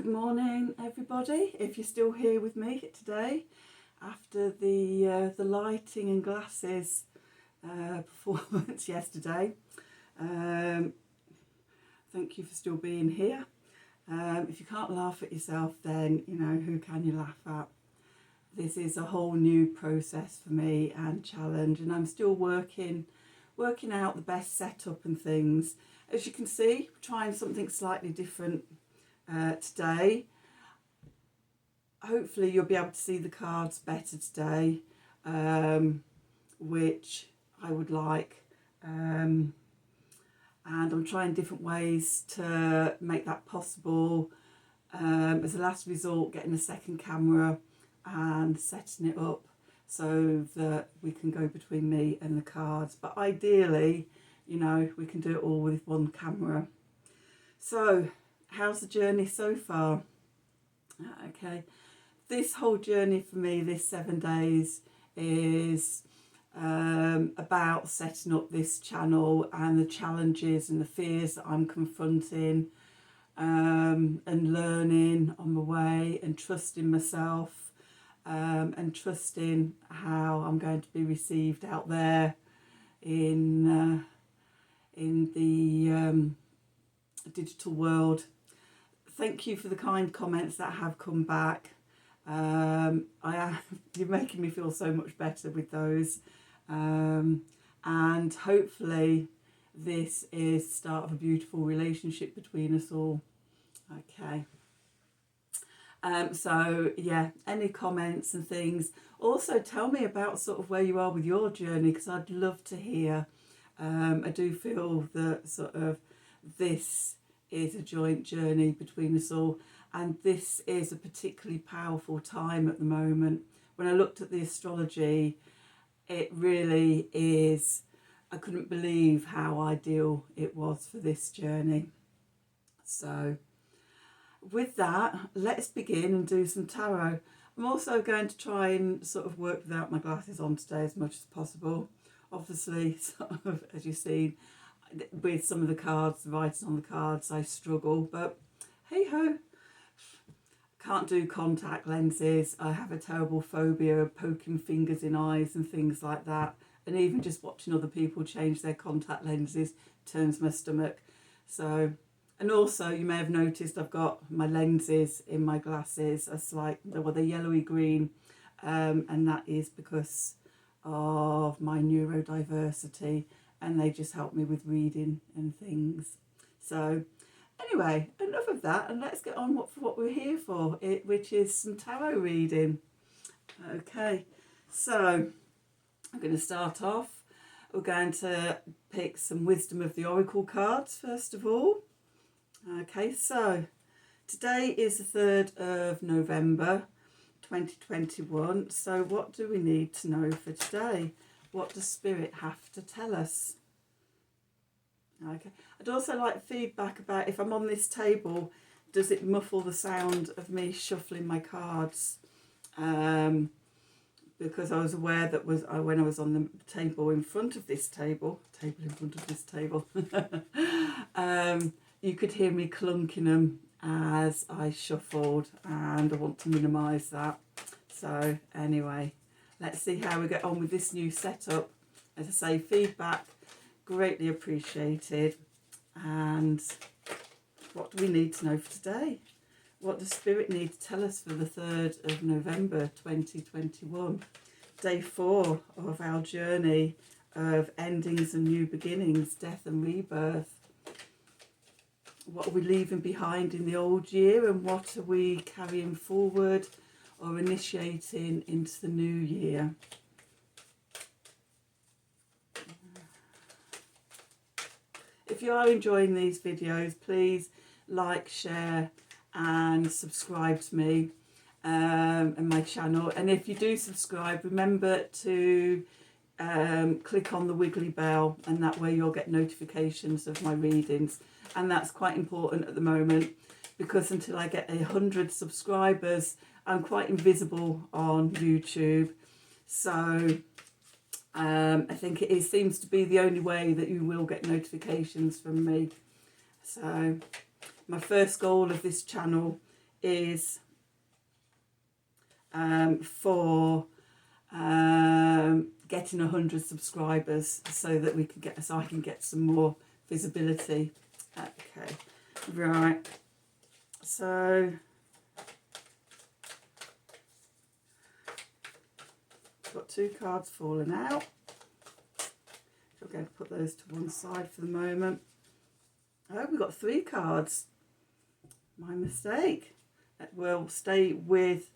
Good morning, everybody. If you're still here with me today after the lighting and glasses performance yesterday, thank you for still being here. If you can't laugh at yourself, then you know who can you laugh at. This is a whole new process for me and challenge, and I'm still working out the best setup and things. As you can see, trying something slightly different today. Hopefully you'll be able to see the cards better today, which I would like, and I'm trying different ways to make that possible. As a last resort, getting a second camera and setting it up so that we can go between me and the cards, but ideally, you know, we can do it all with one camera. So how's the journey so far? Okay, this whole journey for me, this 7 days, is about setting up this channel and the challenges and the fears that I'm confronting, and learning on my way, and trusting myself, and trusting how I'm going to be received out there in the digital world. Thank you for the kind comments that have come back. You're making me feel so much better with those, and hopefully this is the start of a beautiful relationship between us all. Okay. So yeah, any comments and things. Also tell me about sort of where you are with your journey, because I'd love to hear. I do feel that sort of this is a joint journey between us all, and this is a particularly powerful time at the moment. When I looked at the astrology, it really is, I couldn't believe how ideal it was for this journey. So with that, let's begin and do some tarot. I'm also going to try and sort of work without my glasses on today as much as possible. Obviously, sort of, as you've seen, with some of the cards, the writing on the cards, I struggle, but hey ho. Can't do contact lenses. I have a terrible phobia of poking fingers in eyes and things like that, and even just watching other people change their contact lenses turns my stomach. So, and also you may have noticed I've got my lenses in my glasses are they're yellowy green, and that is because of my neurodiversity, and they just help me with reading and things. So anyway, enough of that, and let's get on for what we're here for, which is some tarot reading. Okay, so I'm going to start off. We're going to pick some Wisdom of the Oracle cards first of all. Okay, so today is the 3rd of November 2021. So what do we need to know for today? What does Spirit have to tell us? Okay. I'd also like feedback about if I'm on this table, does it muffle the sound of me shuffling my cards? Because I was aware that when I was on the table in front of this table, you could hear me clunking them as I shuffled, and I want to minimise that. So anyway, let's see how we get on with this new setup. As I say, feedback greatly appreciated. And what do we need to know for today? What does Spirit need to tell us for the 3rd of November 2021? Day 4 of our journey of endings and new beginnings, death and rebirth. What are we leaving behind in the old year, and what are we carrying forward or initiating into the new year? If you are enjoying these videos, please like, share and subscribe to me and my channel. And if you do subscribe, remember to click on the wiggly bell, and that way you'll get notifications of my readings. And that's quite important at the moment, because until I get 100 subscribers, I'm quite invisible on YouTube. So I think it seems to be the only way that you will get notifications from me. So my first goal of this channel is for getting 100 subscribers so that we can get, so I can get some more visibility. Okay, right. So got 2 cards falling out. So I'm going to put those to one side for the moment. Oh, we've got 3 cards. My mistake. We'll stay with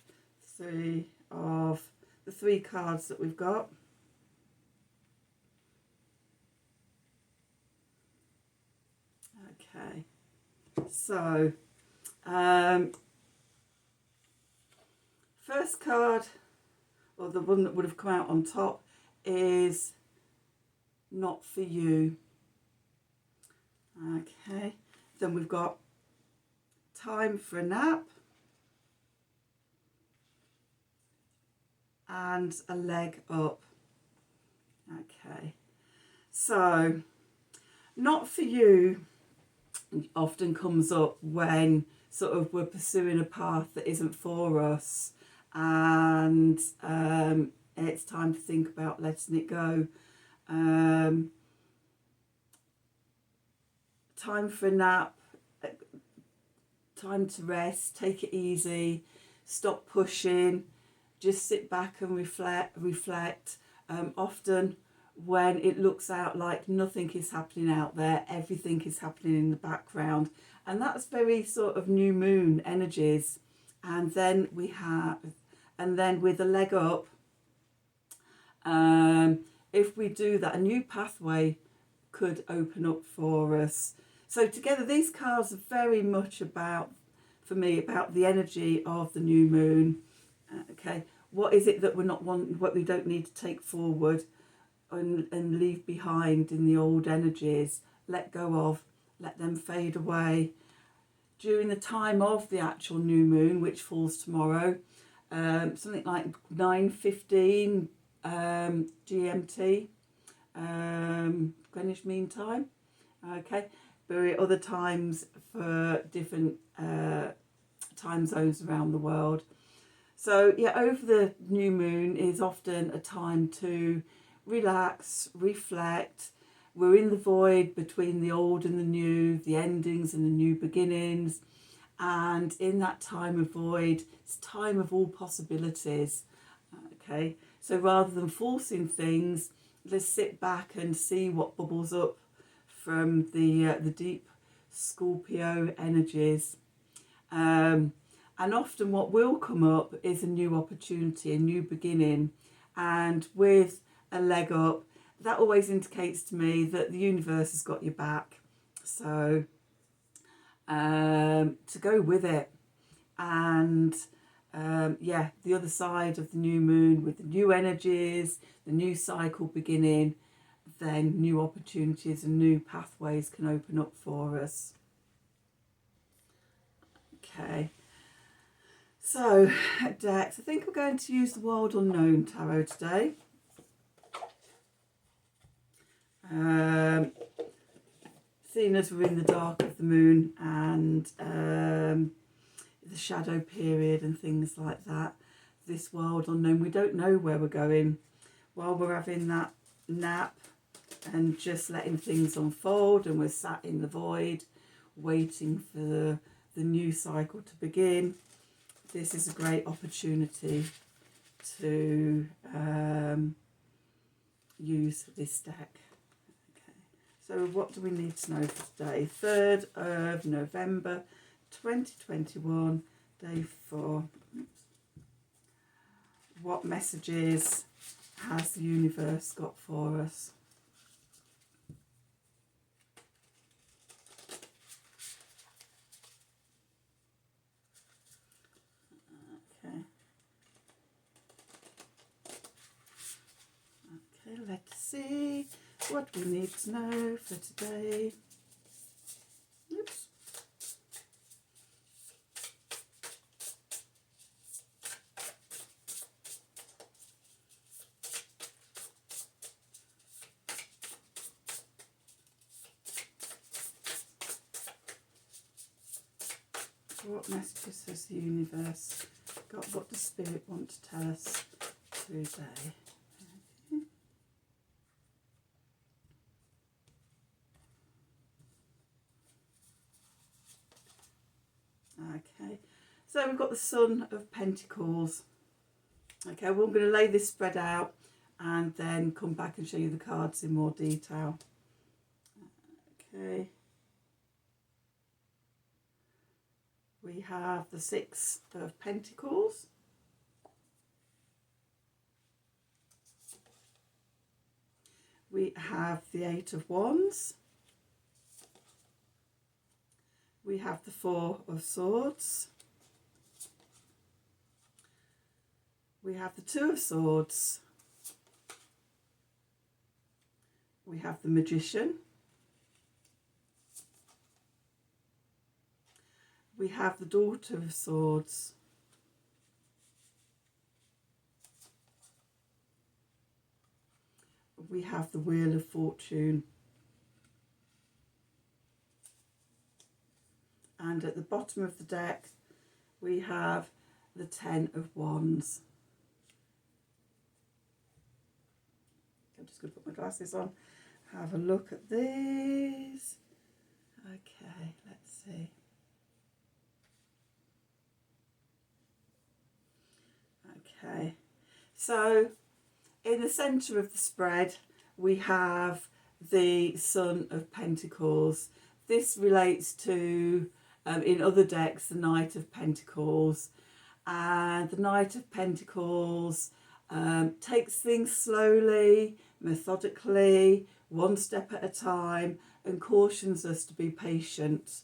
3 of the 3 cards that we've got. Okay. So, first card, or the one that would have come out on top, is not for you. Okay, then we've got time for a nap and a leg up. Okay, so not for you often comes up when sort of we're pursuing a path that isn't for us, and it's time to think about letting it go. Time for a nap, time to rest, take it easy, stop pushing, just sit back and reflect. Often when it looks out like nothing is happening out there, everything is happening in the background, and that's very sort of new moon energies. And then we have, and then with a leg up, if we do that, a new pathway could open up for us. So together these cards are very much about, for me, about the energy of the new moon. Okay, what is it that we're not wanting, what we don't need to take forward and leave behind in the old energies, let go of, let them fade away. During the time of the actual new moon, which falls tomorrow, something like 9:15 GMT, Greenwich Mean Time. Okay, there are other times for different time zones around the world. So yeah, over the new moon is often a time to relax, reflect. We're in the void between the old and the new, the endings and the new beginnings. And in that time of void, it's time of all possibilities. Okay, so rather than forcing things, let's sit back and see what bubbles up from the deep Scorpio energies. And often what will come up is a new opportunity, a new beginning. And with a leg up, that always indicates to me that the universe has got your back. So to go with it. And yeah, the other side of the new moon with the new energies, the new cycle beginning, then new opportunities and new pathways can open up for us. Okay. So, Dex, I think we're going to use the World Unknown Tarot today. Seeing as we're in the dark of the moon and the shadow period and things like that, this world unknown, we don't know where we're going. While we're having that nap and just letting things unfold, and we're sat in the void waiting for the new cycle to begin, this is a great opportunity to use this deck. Okay. So what do we need to know for today? 3rd of November 2021, day 4. What messages has the universe got for us? Okay, let's see what we need to know for today. Oops. What messages has the universe got? What does Spirit want to tell us today? Okay, so we've got the Son of Pentacles. Okay, well, I'm going to lay this spread out and then come back and show you the cards in more detail. Okay. We have the Six of Pentacles. We have the Eight of Wands. We have the Four of Swords. We have the Two of Swords. We have the Magician. We have the Daughter of Swords. We have the Wheel of Fortune. And at the bottom of the deck, we have the Ten of Wands. I'm just going to put my glasses on. Have a look at these. Okay, let's see. Okay, so in the centre of the spread, we have the Son of Pentacles. This relates to, in other decks, the Knight of Pentacles. And the Knight of Pentacles takes things slowly, methodically, one step at a time, and cautions us to be patient.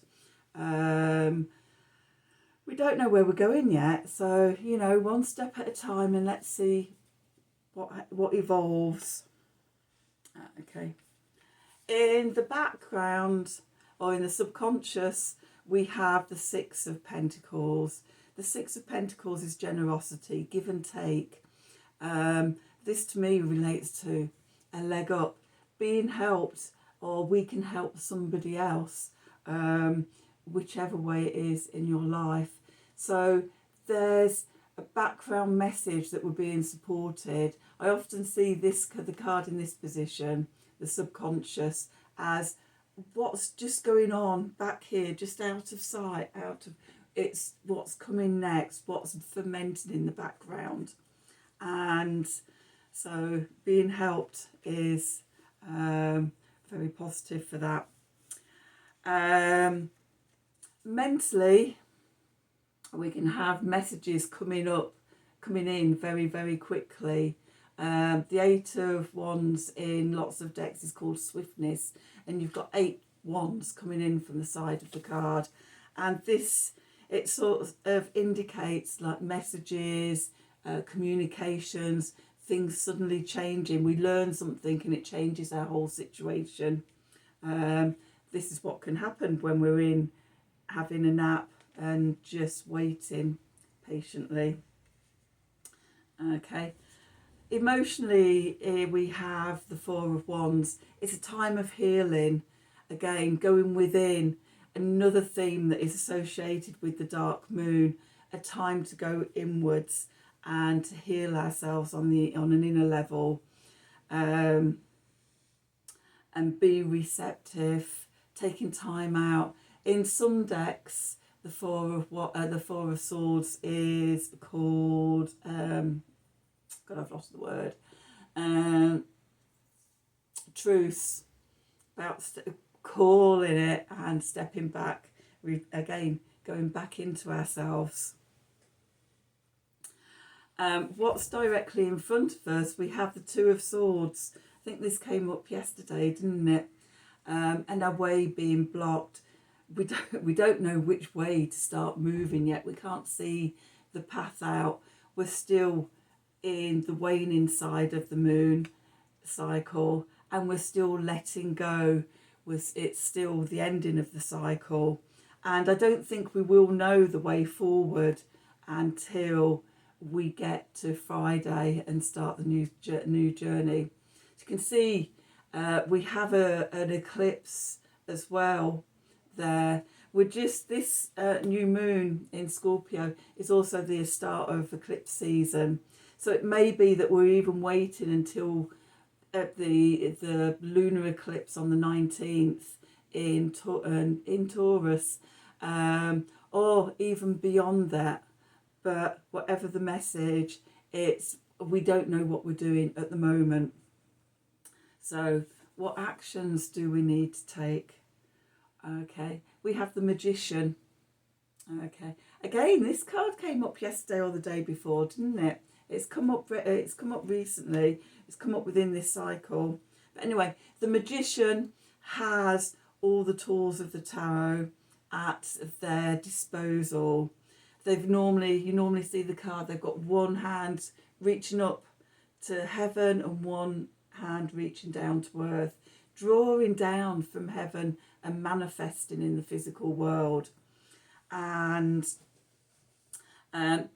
We don't know where we're going yet, so, you know, one step at a time, and let's see what evolves. Okay. In the background, or in the subconscious, we have the Six of Pentacles. The Six of Pentacles is generosity, give and take. This to me relates to a leg up, being helped, or we can help somebody else, whichever way it is in your life. So there's a background message that we're being supported. I often see this, the card in this position, the subconscious, as what's just going on back here, just out of sight, it's what's coming next, what's fermenting in the background. And so being helped is very positive for that. Mentally, we can have messages coming in very, very quickly. The Eight of Wands in lots of decks is called swiftness, and you've got 8 wands coming in from the side of the card. And this, it sort of indicates like messages, communications, things suddenly changing. We learn something and it changes our whole situation. This is what can happen when we're having a nap and just waiting patiently. Okay. Emotionally, we have the Four of Wands. It's a time of healing. Again, going within. Another theme that is associated with the dark moon. A time to go inwards and to heal ourselves on an inner level. And be receptive. Taking time out. In some decks, the Four of Swords is called, God, I've lost the word, truce, about calling it and stepping back, again, going back into ourselves. What's directly in front of us, we have the Two of Swords. I think this came up yesterday, didn't it? And our way being blocked. We don't know which way to start moving yet. We can't see the path out. We're still in the waning side of the moon cycle, and we're still letting go. It's still the ending of the cycle, and I don't think we will know the way forward until we get to Friday and start the new journey. As you can see, we have an eclipse as well there, we're just, this new moon in Scorpio is also the start of eclipse season. So it may be that we're even waiting until the lunar eclipse on the 19th in Taurus, or even beyond that. But whatever the message, we don't know what we're doing at the moment. So what actions do we need to take? Okay, we have the Magician. Okay, again, this card came up yesterday or the day before, didn't it? It's come up recently. It's come up within this cycle. But anyway, the Magician has all the tools of the tarot at their disposal. You normally see the card, they've got one hand reaching up to heaven and one hand reaching down to earth, drawing down from heaven and manifesting in the physical world. And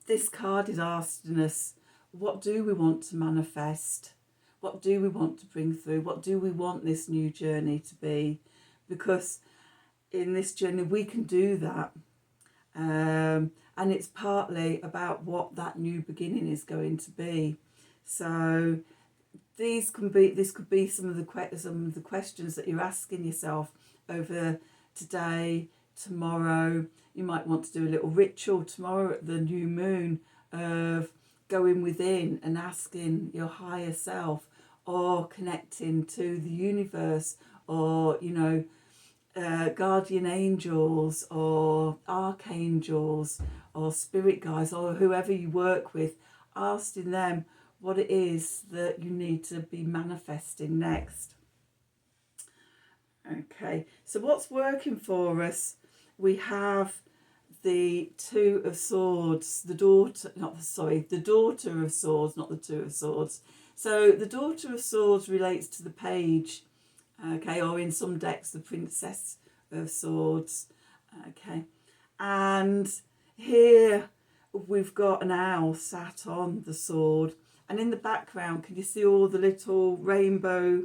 this card is asking us, what do we want to manifest? What do we want to bring through? What do we want this new journey to be? Because in this journey we can do that. And it's partly about what that new beginning is going to be. So this could be some of the questions that you're asking yourself over today, tomorrow. You might want to do a little ritual tomorrow at the new moon of going within and asking your higher self, or connecting to the universe, or guardian angels or archangels or spirit guides, or whoever you work with, asking them what it is that you need to be manifesting next. Okay, so what's working for us? We have the Two of Swords, the Daughter of Swords, not the Two of Swords. So the Daughter of Swords relates to the Page, okay, or in some decks the Princess of Swords, okay. And here we've got an owl sat on the sword, and in the background, can you see all the little rainbow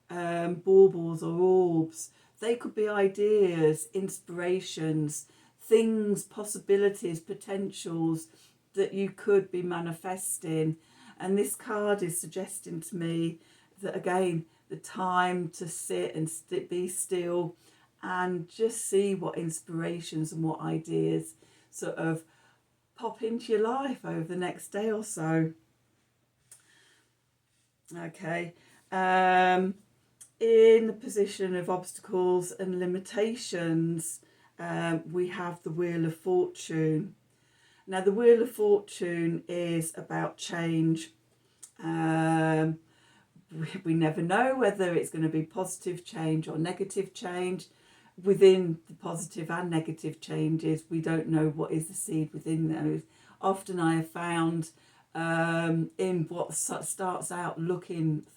baubles or orbs? They could be ideas, inspirations, things, possibilities, potentials that you could be manifesting. And this card is suggesting to me that, again, the time to sit and be still and just see what inspirations and what ideas sort of pop into your life over the next day or so. Okay, in the position of obstacles and limitations, we have the Wheel of Fortune. Now, the Wheel of Fortune is about change. We never know whether it's going to be positive change or negative change. Within the positive and negative changes, we don't know what is the seed within those. Often I have found in what starts out looking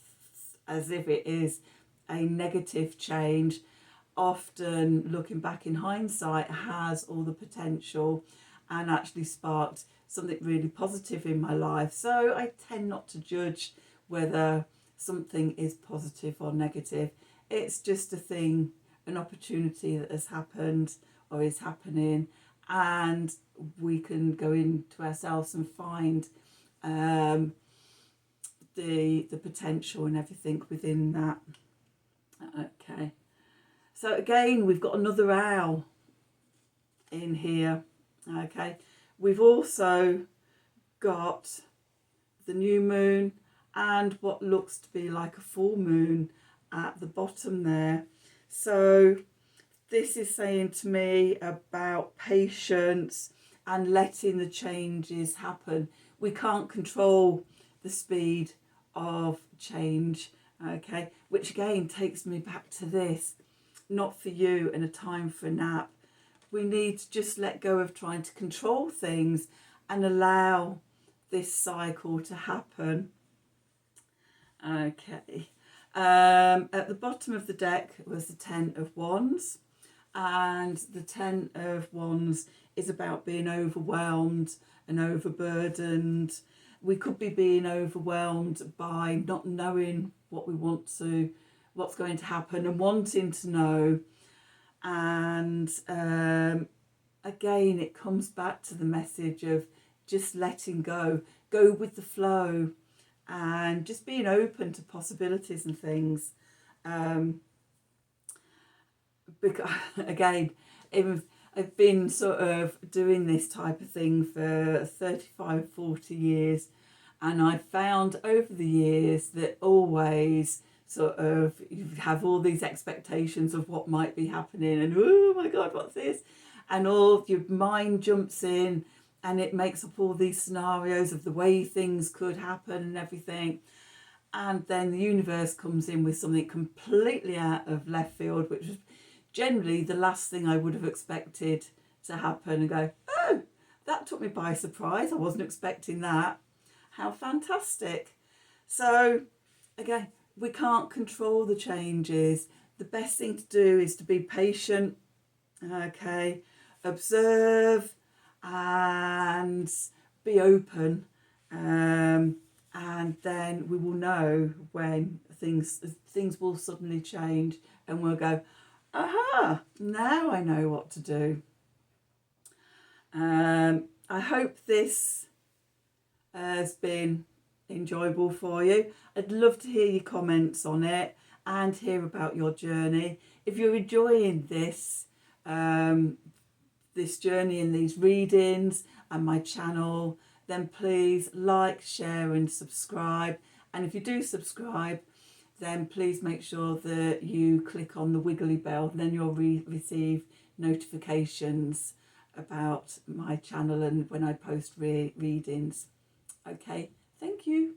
as if it is a negative change, often looking back in hindsight has all the potential and actually sparked something really positive in my life. So I tend not to judge whether something is positive or negative. It's just a thing, an opportunity that has happened or is happening, and we can go into ourselves and find the potential and everything within that. Okay, so again, we've got another owl in here. Okay, we've also got the new moon and what looks to be like a full moon at the bottom there. So this is saying to me about patience and letting the changes happen. We can't control the speed of change, okay, which again takes me back to this, not for you and a time for a nap. We need to just let go of trying to control things and allow this cycle to happen. Okay, at the bottom of the deck was the Ten of Wands, and the Ten of Wands is about being overwhelmed and overburdened. We could be being overwhelmed by not knowing what we want to, what's going to happen, and wanting to know. And again, it comes back to the message of just letting go with the flow, and just being open to possibilities and things. Because again, I've been sort of doing this type of thing for 35, 40 years, and I've found over the years that always sort of you have all these expectations of what might be happening, and oh my God, what's this? And all your mind jumps in and it makes up all these scenarios of the way things could happen and everything. And then the universe comes in with something completely out of left field, which was generally the last thing I would have expected to happen, and go, oh, that took me by surprise. I wasn't expecting that. How fantastic. So again, we can't control the changes. The best thing to do is to be patient, okay, observe and be open, and then we will know when things will suddenly change, and we'll go, aha, now I know what to do. I hope this has been enjoyable for you. I'd love to hear your comments on it and hear about your journey. If you're enjoying this this journey and these readings and my channel, then please like, share and subscribe. And if you do subscribe, then please make sure that you click on the wiggly bell, and then you'll receive notifications about my channel and when I post readings. Okay, thank you.